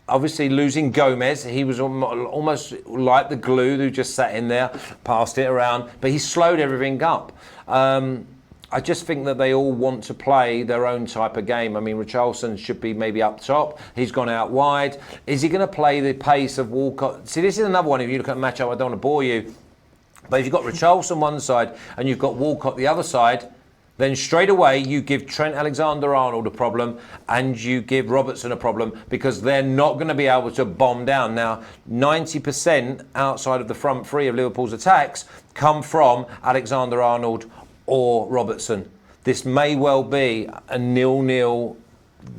Obviously, losing Gomez, he was almost like the glue who just sat in there, passed it around, but he slowed everything up. I just think that they all want to play their own type of game. I mean, Richarlison should be maybe up top. He's gone out wide. Is he going to play the pace of Walcott? See, this is another one. If you look at a matchup, I don't want to bore you, but if you've got Richarlison one side and you've got Walcott the other side, then straight away you give Trent Alexander-Arnold a problem and you give Robertson a problem, because they're not going to be able to bomb down. Now, 90% outside of the front three of Liverpool's attacks come from Alexander-Arnold or Robertson. This may well be a 0-0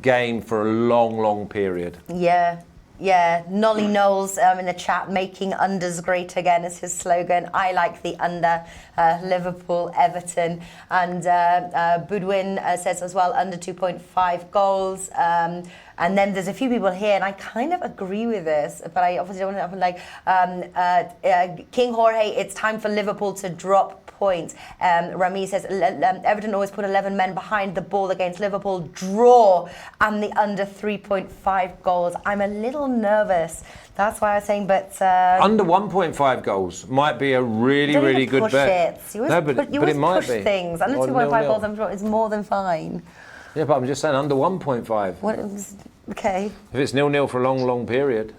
game for a long, long period. Yeah, Nolly Knowles in the chat, making unders great again is his slogan. I like the under, Liverpool, Everton. And Budwin says as well, under 2.5 goals. And then there's a few people here, and I kind of agree with this, but I obviously don't want to like King Jorge, it's time for Liverpool to drop points. Rami says Everton always put 11 men behind the ball against Liverpool. Draw and the under 3.5 goals. I'm a little nervous. That's why I was saying, but under 1.5 goals might be a really good bet. You always it might push be things. Under 2.5 goals, I'm sure, is more than fine. Yeah, but I'm just saying under 1.5. Okay. If it's 0-0 for a long period.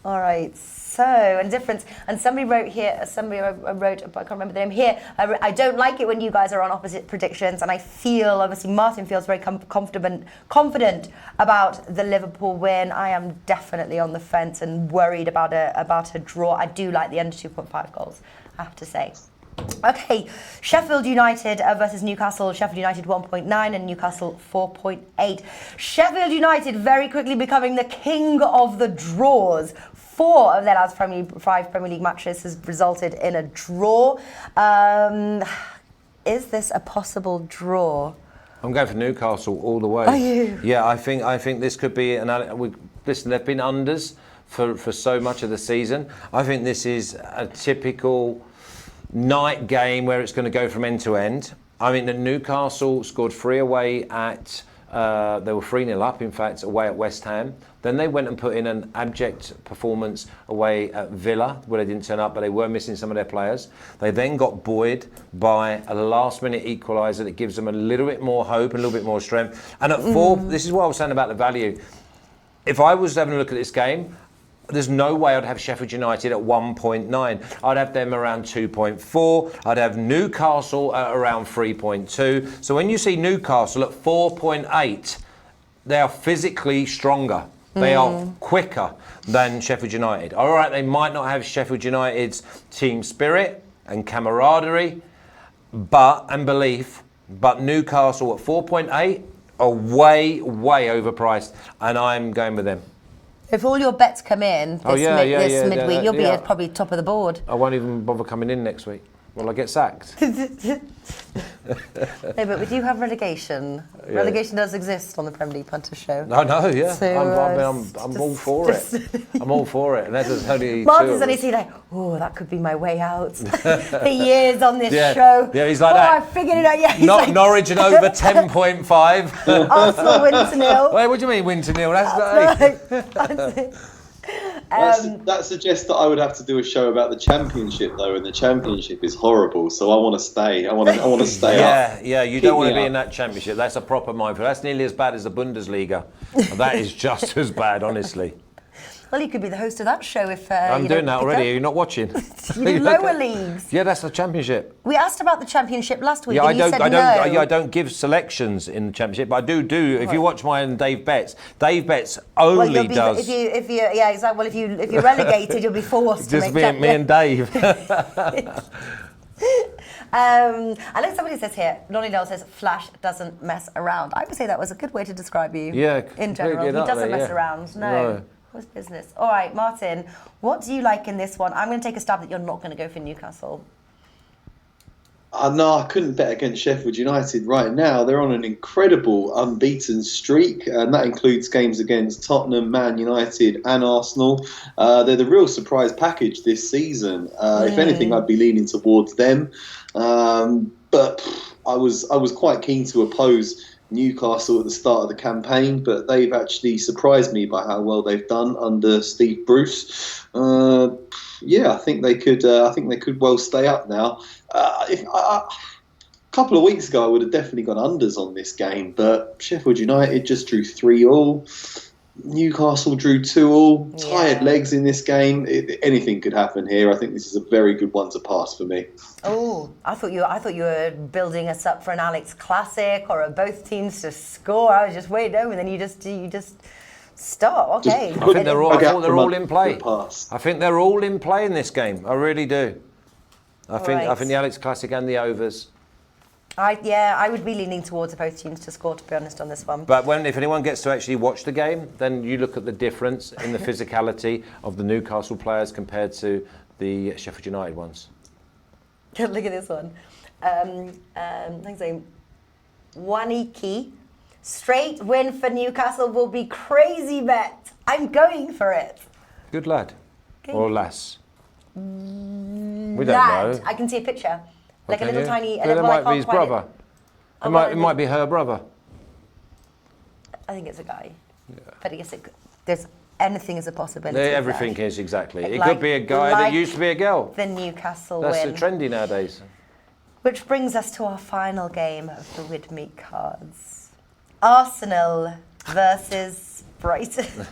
All right. So, and difference, and somebody wrote here, but I can't remember the name here, I don't like it when you guys are on opposite predictions, and I feel, obviously Martin feels very confident about the Liverpool win. I am definitely on the fence and worried about a draw. I do like the under 2.5 goals, I have to say. Okay, Sheffield United versus Newcastle. Sheffield United 1.9 and Newcastle 4.8. Sheffield United very quickly becoming the king of the draws. 4 of their last 5 Premier League matches has resulted in a draw. Is this a possible draw? I'm going for Newcastle all the way. Are you? Yeah, I think this could be listen, they've been unders for so much of the season. I think this is a typical night game where it's going to go from end to end. I mean, the Newcastle scored 3 away at they were 3-0 up, in fact, away at West Ham. Then they went and put in an abject performance away at Villa, where they didn't turn up, but they were missing some of their players. They then got buoyed by a last-minute equaliser that gives them a little bit more hope, a little bit more strength. And at 4, this is what I was saying about the value. If I was having a look at this game, there's no way I'd have Sheffield United at 1.9. I'd have them around 2.4. I'd have Newcastle at around 3.2. So when you see Newcastle at 4.8, they are physically stronger. They are quicker than Sheffield United. All right, they might not have Sheffield United's team spirit and camaraderie and belief, but Newcastle at 4.8 are way overpriced, and I'm going with them. If all your bets come in this midweek, you'll be at probably top of the board. I won't even bother coming in next week. Will I get sacked? No, but we do have relegation. Yeah. Relegation does exist on the Premier League Punter Show. I know, yeah. So, I'm all for it. I'm all for it. And there's only Martin's only seen like, oh, that could be my way out. For years on this show. Yeah, he's like that. I figured it out. Yeah, Norwich and over 10.5. Arsenal win to 0. Wait, what do you mean win to 0? That's it. That suggests that I would have to do a show about the Championship, though, and the Championship is horrible. So I want to stay. I want to stay up. Yeah. You don't want to be in that Championship. That's a proper minefield. That's nearly as bad as the Bundesliga. That is just as bad, honestly. Well, you could be the host of that show if I'm you doing don't that pick already. up. Are you not watching? You do lower leagues. Yeah, that's the Championship. We asked about the Championship last week, Yeah, and you said no. I don't give selections in the Championship, but I do. If you watch mine and Dave Betts only does. If you yeah, exactly. Well, if you're relegated, you'll be forced to just make me and Dave. I know somebody says here, Lonnie Dell says, Flash doesn't mess around. I would say that was a good way to describe you. Yeah, in general. He doesn't mess around. No. What's business? All right, Martin, what do you like in this one? I'm going to take a stab that you're not going to go for Newcastle. No, I couldn't bet against Sheffield United right now. They're on an incredible unbeaten streak, and that includes games against Tottenham, Man United and Arsenal. They're the real surprise package this season. If anything, I'd be leaning towards them. But I was quite keen to oppose Newcastle at the start of the campaign, but they've actually surprised me by how well they've done under Steve Bruce. I think they could well stay up now. A couple of weeks ago, I would have definitely gone unders on this game, but Sheffield United just drew 3-3. Newcastle drew 2-2. Tired legs in this game. Anything could happen here. I think this is a very good one to pass for me. Oh, I thought you were building us up for an Alex Classic or both teams to score. I was just waiting over, and then you just stop. Okay. I think they're all in play. I think they're all in play in this game. I really do. I think the Alex Classic and the overs. I would be leaning towards both teams to score, to be honest, on this one. But if anyone gets to actually watch the game, then you look at the difference in the physicality of the Newcastle players compared to the Sheffield United ones. Look at this one. Thanks, Waniki. Straight win for Newcastle will be crazy bet. I'm going for it. Good lad. Okay. Or lass. We don't know. I can see a picture. Like a Okay, little tiny... That might be his brother. It might be her brother. I think it's a guy. Yeah. But I guess there's anything is a possibility. Everything is, exactly. It could be a guy that used to be a girl. The Newcastle win. That's trendy nowadays. Which brings us to our final game of the Widmeet cards. Arsenal versus Brighton.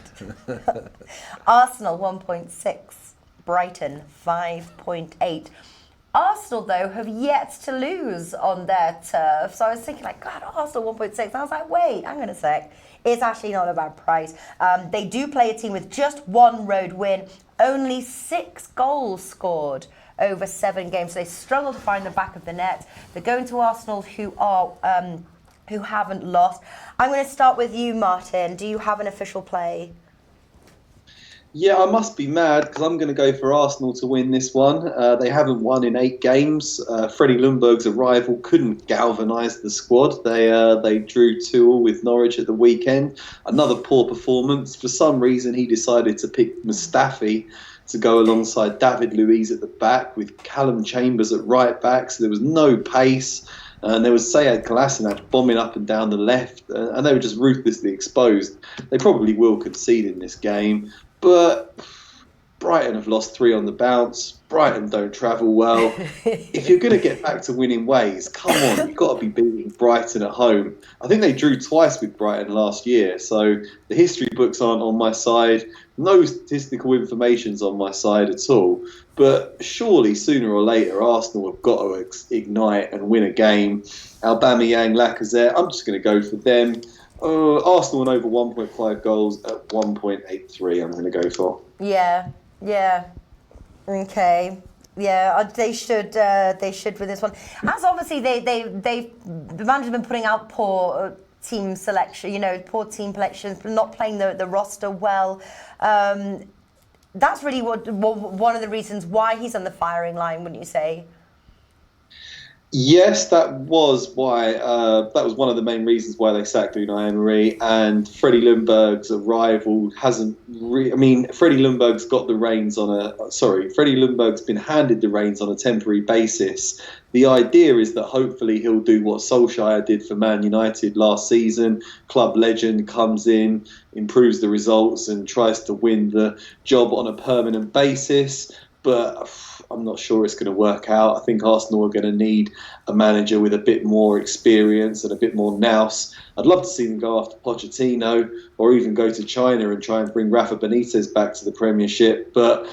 Arsenal 1.6, Brighton 5.8. Arsenal, though, have yet to lose on their turf. So I was thinking, God, Arsenal 1.6. And I was like, wait, hang on a sec. It's actually not a bad price. They do play a team with just one road win, only 6 goals scored over 7 games. So they struggle to find the back of the net. They're going to Arsenal, who haven't lost. I'm going to start with you, Martin. Do you have an official play? Yeah, I must be mad because I'm going to go for Arsenal to win this one. They haven't won in 8 games. Freddie Ljungberg's arrival couldn't galvanise the squad. They drew 2-2 with Norwich at the weekend. Another poor performance. For some reason, he decided to pick Mustafi to go alongside David Luiz at the back with Callum Chambers at right back. So there was no pace. And there was Sead Kolasinac bombing up and down the left. And they were just ruthlessly exposed. They probably will concede in this game. But Brighton have lost 3 on the bounce. Brighton don't travel well. If you're going to get back to winning ways, come on, you've got to be beating Brighton at home. I think they drew twice with Brighton last year, so the history books aren't on my side. No statistical information's on my side at all. But surely, sooner or later, Arsenal have got to ignite and win a game. Aubameyang, Lacazette, I'm just going to go for them. Arsenal won over 1.5 goals at 1.83. I'm going to go for. Yeah. Okay. Yeah, they should with this one. As obviously the manager's been putting out poor team selection, poor team selections, not playing the roster well. That's really one of the reasons why he's on the firing line, wouldn't you say? Yes, that was why. That was one of the main reasons why they sacked Unai Emery. And Freddie Ljungberg's arrival hasn't. Freddie Ljungberg's got the reins on Freddie Ljungberg's been handed the reins on a temporary basis. The idea is that hopefully he'll do what Solskjaer did for Man United last season. Club legend comes in, improves the results, and tries to win the job on a permanent basis. but I'm not sure it's going to work out. I think Arsenal are going to need a manager with a bit more experience and a bit more nous. I'd love to see them go after Pochettino or even go to China and try and bring Rafa Benitez back to the Premiership. But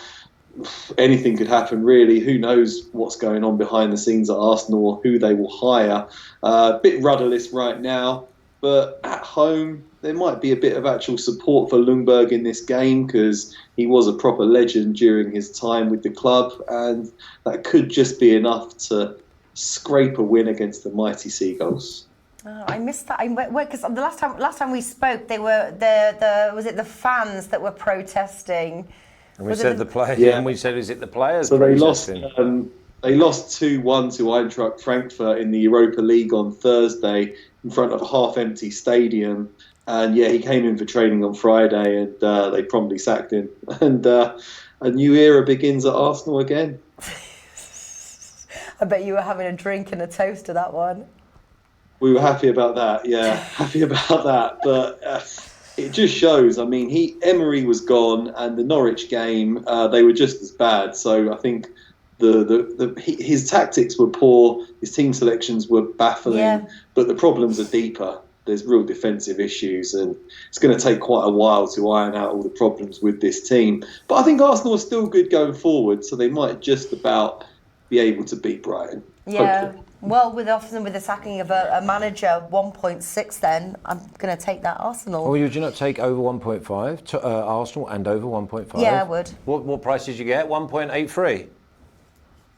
anything could happen, really. Who knows what's going on behind the scenes at Arsenal or who they will hire. A bit rudderless right now, but at home there might be a bit of actual support for Ljungberg in this game because he was a proper legend during his time with the club, and that could just be enough to scrape a win against the mighty Seagulls. Oh, I missed that. Because the last time we spoke, they were was it the fans that were protesting? And we said the players. Yeah. And we said, is it the players? So protesting? they lost 2-1 to Eintracht Frankfurt in the Europa League on Thursday in front of a half-empty stadium. And yeah, he came in for training on Friday, and they promptly sacked him. And a new era begins at Arsenal again. I bet you were having a drink and a toast to that one. We were happy about that, yeah, happy about that. But it just shows. I mean, Emery was gone, and the Norwich game, they were just as bad. So I think his tactics were poor, his team selections were baffling, but the problems are deeper. There's real defensive issues, and it's going to take quite a while to iron out all the problems with this team. But I think Arsenal are still good going forward, so they might just about be able to beat Brighton. Yeah. Hopefully. Well, with the sacking of a manager, 1.6 then, I'm going to take that Arsenal. Well, would you not take over 1.5 to Arsenal and over 1.5? Yeah, I would. What price did you get? 1.83?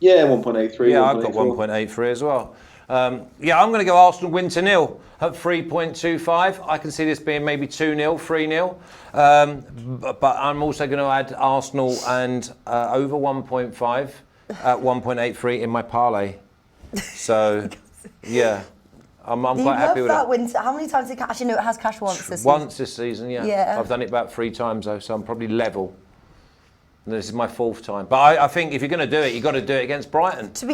Yeah, 1.83. Yeah, I've got 1.83 as well. I'm going to go Arsenal win to 0 at 3.25. I can see this being maybe 2-0, 3-0. But I'm also going to add Arsenal and over 1.5 at 1.83 in my parlay. So, yeah, I'm quite happy with that. Win. How many times did it cash? It has cashed once this season. Once this season, yeah. I've done it about 3 times though, so I'm probably level. And this is my 4th time. But I think if you're going to do it, you've got to do it against Brighton. To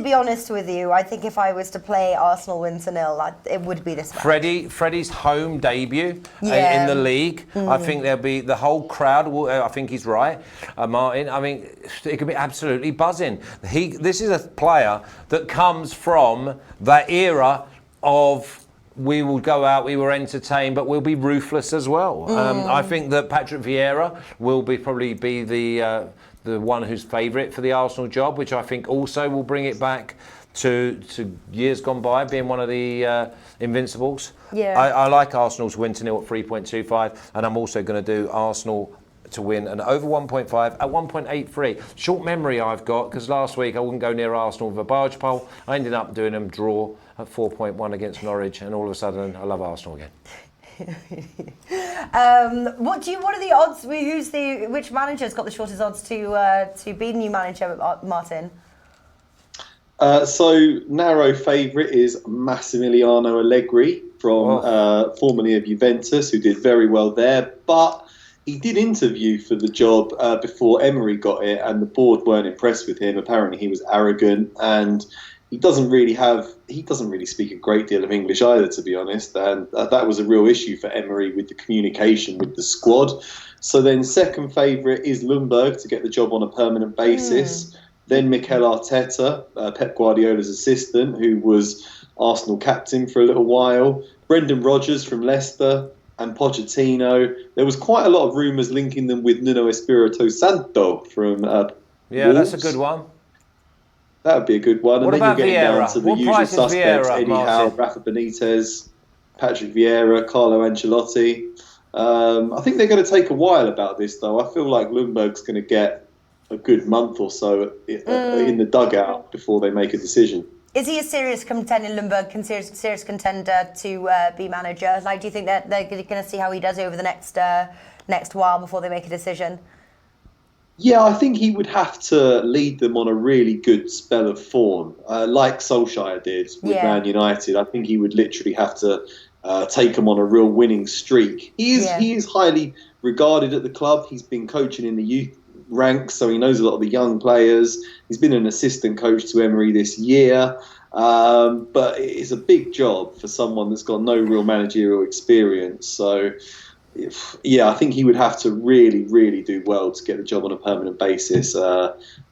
be honest with you, I think if I was to play Arsenal win to 0, it would be this match. Freddie's home debut in the league. I think there'll be the whole crowd. I think he's right, Martin. I mean, it could be absolutely buzzing. This is a player that comes from that era of. We will go out, we were entertained, but we'll be ruthless as well. I think that Patrick Vieira will probably be the one who's favourite for the Arsenal job, which I think also will bring it back to years gone by, being one of the Invincibles. Yeah. I like Arsenal to win to 0 at 3.25, and I'm also going to do Arsenal to win and over 1.5 at 1.83. Short memory I've got, because last week I wouldn't go near Arsenal with a barge pole. I ended up doing them draw at 4.1 against Norwich, and all of a sudden I love Arsenal again. What are the odds? Which manager's got the shortest odds to be the new manager, Martin? So narrow favourite is Massimiliano Allegri from formerly of Juventus, who did very well there, but he did interview for the job before Emery got it, and the board weren't impressed with him. Apparently he was arrogant, and he doesn't really speak a great deal of English either, to be honest, and that was a real issue for Emery with the communication with the squad. So then second favourite is Ljungberg to get the job on a permanent basis. Then Mikel Arteta, Pep Guardiola's assistant, who was Arsenal captain for a little while. Brendan Rodgers from Leicester, and Pochettino. There was quite a lot of rumours linking them with Nuno Espirito Santo from Wolves. That's a good one. That would be a good one. What and about then you're getting Vieira? down to the What usual price is suspects, Vieira, Eddie Howe, Martin? Rafa Benitez, Patrick Vieira, Carlo Ancelotti. I think they're going to take a while about this, though. I feel like Ljungberg's going to get a good month or so in the dugout before they make a decision. Is he a serious contender, Ljungberg, serious contender to be manager? Like, do you think that they're going to see how he does over the next while before they make a decision? Yeah, I think he would have to lead them on a really good spell of form, like Solskjaer did with Man United. I think he would literally have to take them on a real winning streak. He is highly regarded at the club. He's been coaching in the youth ranks, so he knows a lot of the young players. He's been an assistant coach to Emery this year. But it's a big job for someone that's got no real managerial experience. So I think he would have to really, really do well to get the job on a permanent basis.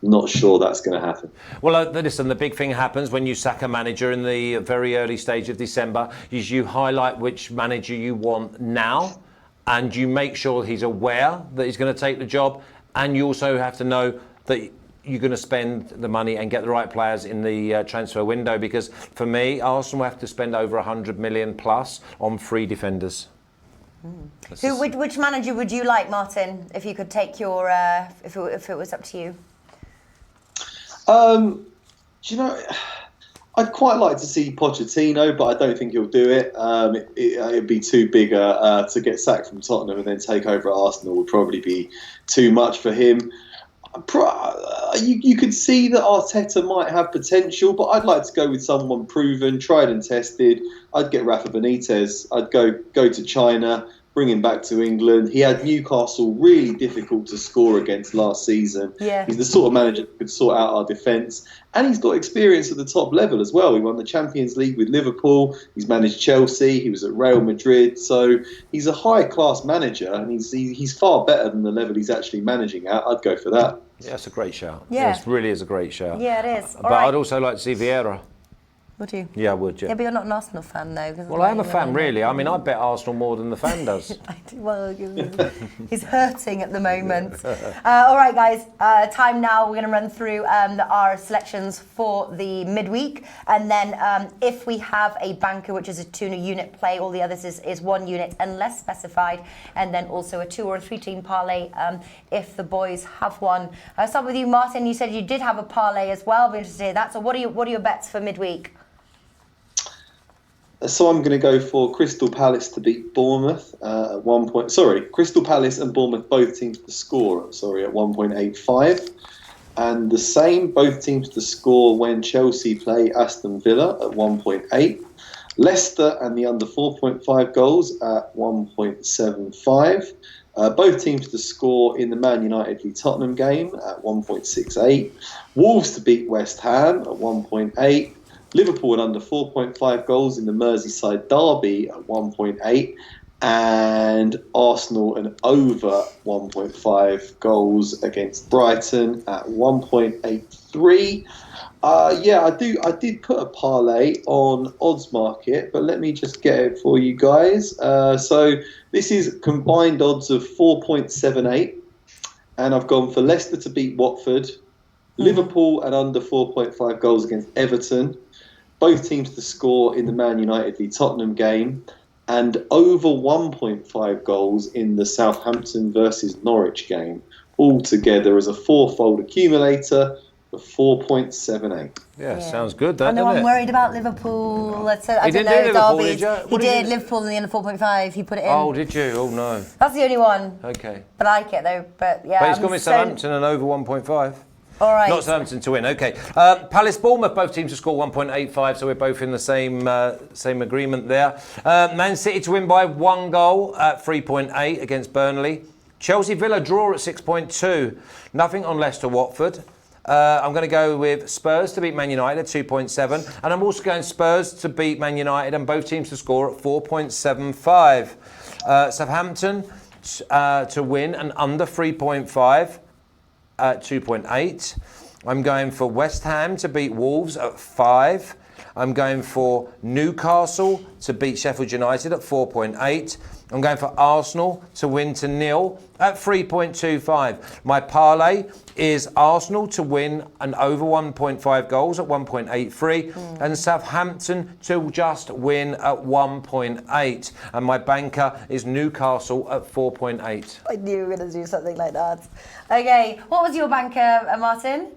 Not sure that's going to happen. Well, listen, the big thing happens when you sack a manager in the very early stage of December is you highlight which manager you want now, and you make sure he's aware that he's going to take the job, and you also have to know that you're going to spend the money and get the right players in the transfer window, because for me, Arsenal have to spend over 100 million plus on free defenders. Which manager would you like, Martin, if you could take your, if it was up to you? Do you know, I'd quite like to see Pochettino, but I don't think he'll do it. It'd be too big to get sacked from Tottenham and then take over at Arsenal would probably be too much for him. You could see that Arteta might have potential, but I'd like to go with someone proven, tried and tested. I'd get Rafa Benitez. I'd go to China, bring him back to England. He had Newcastle really difficult to score against last season. Yeah. He's the sort of manager that could sort out our defence. And he's got experience at the top level as well. He won the Champions League with Liverpool. He's managed Chelsea. He was at Real Madrid. So he's a high-class manager, and he's far better than the level he's actually managing at. I'd go for that. Yeah, that's a great shout. Yeah. It really is a great shout. Yeah, it is. But I'd also like to see Vieira. Would you? Yeah, I would, yeah. Yeah, but you're not an Arsenal fan, though. Well, I am a fan, really. I mean, I bet Arsenal more than the fan does. I do, well, he's hurting at the moment. All right, guys. Time now. We're going to run through our selections for the midweek. And then if we have a banker, which is a 2-unit play, all the others is 1 unit unless specified. And then also a 2 or a 3-team parlay if the boys have one. I'll start with you, Martin. You said you did have a parlay as well. I'll be interested to hear that. So what are your bets for midweek? So I'm going to go for Crystal Palace to beat Bournemouth at 1 point. Sorry, Crystal Palace and Bournemouth, both teams to score. Sorry, at 1.85, and the same both teams to score when Chelsea play Aston Villa at 1.8. Leicester and the under 4.5 goals at 1.75. Both teams to score in the Man United v Tottenham game at 1.68. Wolves to beat West Ham at 1.8. Liverpool at under 4.5 goals in the Merseyside derby at 1.8, and Arsenal and over 1.5 goals against Brighton at 1.83. I did put a parlay on Odds Market, but let me just get it for you guys. So this is combined odds of 4.78, and I've gone for Leicester to beat Watford, Liverpool at under 4.5 goals against Everton, both teams to score in the Man United v Tottenham game, and over 1.5 goals in the Southampton versus Norwich game, all together as a 4-fold accumulator of 4.78. Yeah, sounds good, I know doesn't I'm it? worried about Liverpool. I He don't didn't know, do Liverpool, derbies. did you? He What did did you- Liverpool in the under 4.5. He put it in. Oh, did you? Oh, no. That's the only one. Okay. I like it, though. But yeah. But he's gone with Southampton and over 1.5. All right. Not Southampton to win. Okay. Palace, Bournemouth, both teams to score 1.85, so we're both in the same agreement there. Man City to win by 1 goal at 3.8 against Burnley. Chelsea Villa draw at 6.2. Nothing on Leicester Watford. I'm going to go with Spurs to beat Man United at 2.7, and I'm also going Spurs to beat Man United and both teams to score at 4.75. Southampton to win and under 3.5. At 2.8. I'm going for West Ham to beat Wolves at 5. I'm going for Newcastle to beat Sheffield United at 4.8. I'm going for Arsenal to win to 0 at 3.25. My parlay is Arsenal to win and over 1.5 goals at 1.83 and Southampton to just win at 1.8. And my banker is Newcastle at 4.8. I knew you were going to do something like that. Okay, what was your banker, Martin?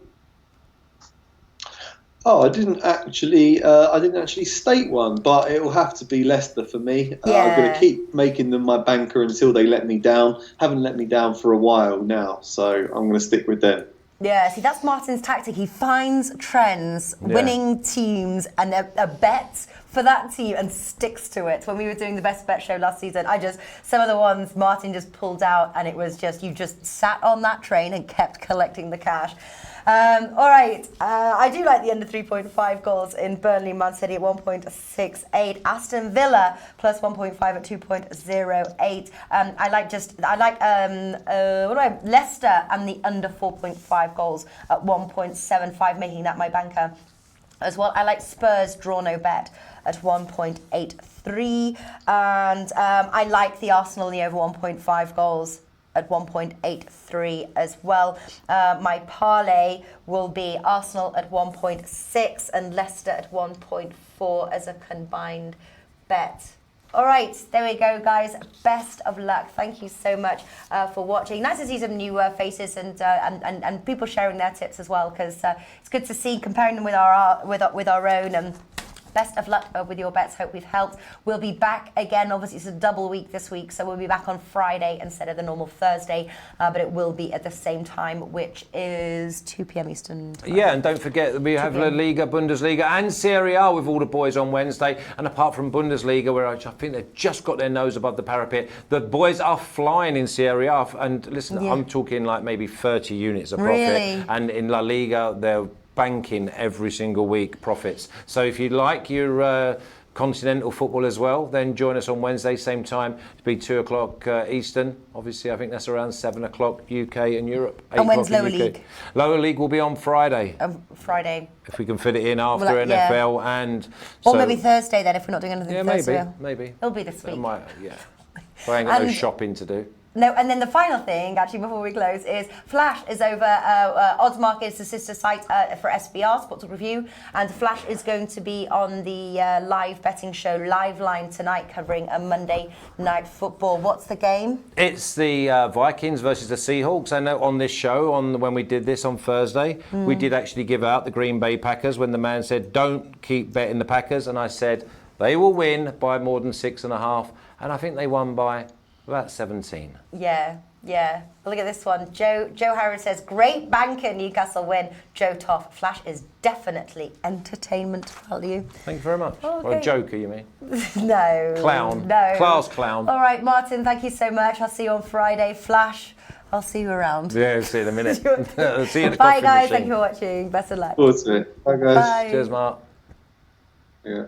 Oh, I didn't actually state one, but it will have to be Leicester for me. I'm going to keep making them my banker until they let me down. Haven't let me down for a while now, so I'm going to stick with them. Yeah, see, that's Martin's tactic. He finds trends, winning teams, and a bet for that team and sticks to it. When we were doing the Best Bet show last season, some of the ones Martin just pulled out, and it was just, you just sat on that train and kept collecting the cash. All right. I do like the under 3.5 goals in Burnley, Man City at 1.68. Aston Villa plus 1.5 at 2.08. Leicester and the under 4.5 goals at 1.75, making that my banker as well. I like Spurs draw no bet at 1.83, and I like the Arsenal in the over 1.5 goals at 1.83 as well. My parlay will be Arsenal at 1.6 and Leicester at 1.4 as a combined bet. All right, there we go, guys. Best of luck. Thank you so much for watching. Nice to see some new faces and people sharing their tips as well, because it's good to see comparing them with our own. And best of luck with your bets. Hope we've helped. We'll be back again. Obviously, it's a double week this week, so we'll be back on Friday instead of the normal Thursday, but it will be at the same time, which is 2 p.m. Eastern time. Yeah, and don't forget we have La Liga, Bundesliga and Serie A with all the boys on Wednesday. And apart from Bundesliga, where I think they've just got their nose above the parapet, the boys are flying in Serie A. And listen, I'm talking like maybe 30 units of profit. Really? And in La Liga, they're banking every single week profits. So if you like your continental football as well, then join us on Wednesday, same time. It'll be 2 o'clock Eastern. Obviously, I think that's around 7 o'clock UK and Europe. And when's Lower League? Lower League will be on Friday. Friday. If we can fit it in after NFL and... Or maybe Thursday then, if we're not doing anything Thursday. Yeah, maybe. It'll be this week. If I ain't got no shopping to do. No, and then the final thing, actually, before we close, is Flash is over. Oddsmarket is the sister site for SBR, Sports Review, and Flash is going to be on the live betting show Live Line tonight, covering a Monday night football. What's the game? It's the Vikings versus the Seahawks. I know on this show, when we did this on Thursday, we did actually give out the Green Bay Packers when the man said, don't keep betting the Packers. And I said, they will win by more than 6.5. And I think they won by about 17. Yeah. Well, look at this one. Joe Harris says, great banker, Newcastle win. Joe Toff, Flash is definitely entertainment value. Thank you very much. Okay. Or a joker, you mean? No. Clown. No. Class clown. All right, Martin, thank you so much. I'll see you on Friday. Flash, I'll see you around. Yeah, see you in a minute. See you in the Bye, coffee guys. machine. Thank you for watching. Best of luck. Bye, guys. Bye. Cheers, Mark. Yeah.